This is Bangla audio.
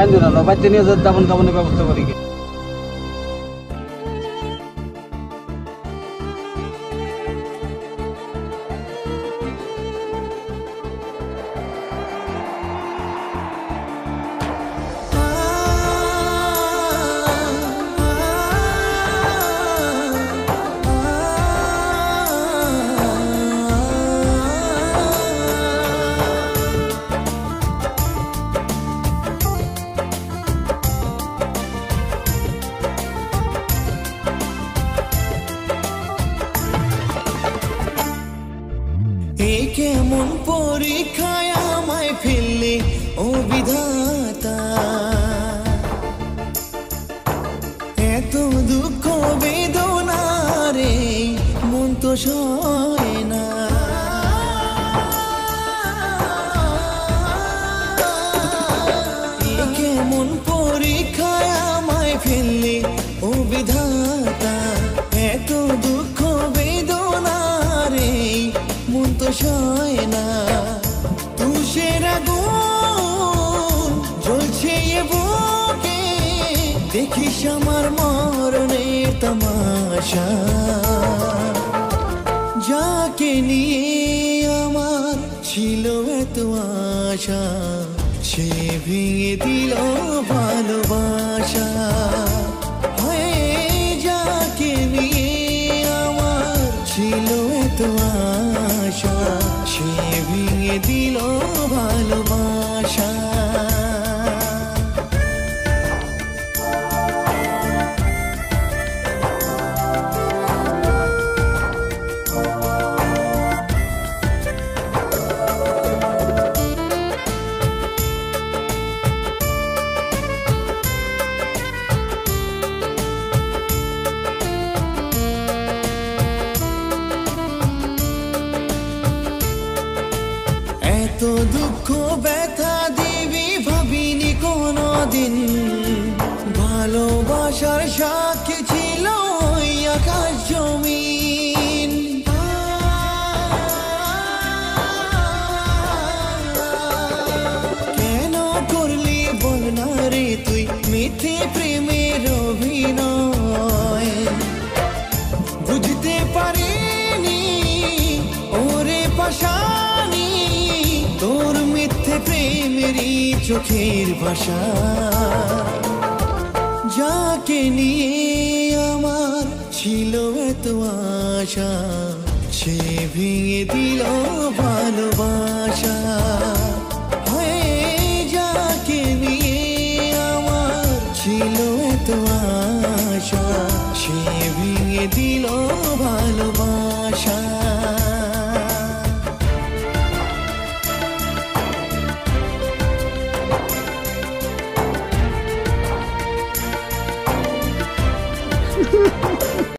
কান্দো না, বাচ্চা নিয়ে দাফন কাফনের ব্যবস্থা করি। কেমন পরীক্ষায় আমায় ফেললে ও বিধাতা, এত দুঃখ বেদনা রে মন তো সয় না। কেমন পরীক্ষায় আমায় ফেললে ও বিধাতা, এত দুঃখ বেদনা রে মন তো সয় না। তুষের আগুন জ্বলছে এ বুকে, দেখিস আমার মরণের তামাশা। যাকে নিয়ে আমার ছিল এত আশা, সে ভেঙে দিল ভালোবাসা। যাকে নিয়ে আমার ছিল এত আশা, সে ভেঙে দিল ভালোবাসা। এত দুঃখ ব্যথা দিবি ভাবিনি কোনদিন, ভালোবাসার সাক্ষী ছিল ওই আকাশ জমিন। কেন করলি বল না রে তুই মিথ্যে প্রেমের অভিনয়, বুঝতে পারিনি ওরে পাশানি তোর মিথ্যে প্রেমেরই চোখের ভাষা। যাকে নিয়ে আমার ছিল এত আশা, সে ভেঙে দিল ভালোবাসা। যাকে নিয়ে আমার ছিল এত আশা, সে ভেঙে দিল ভালোবাসা।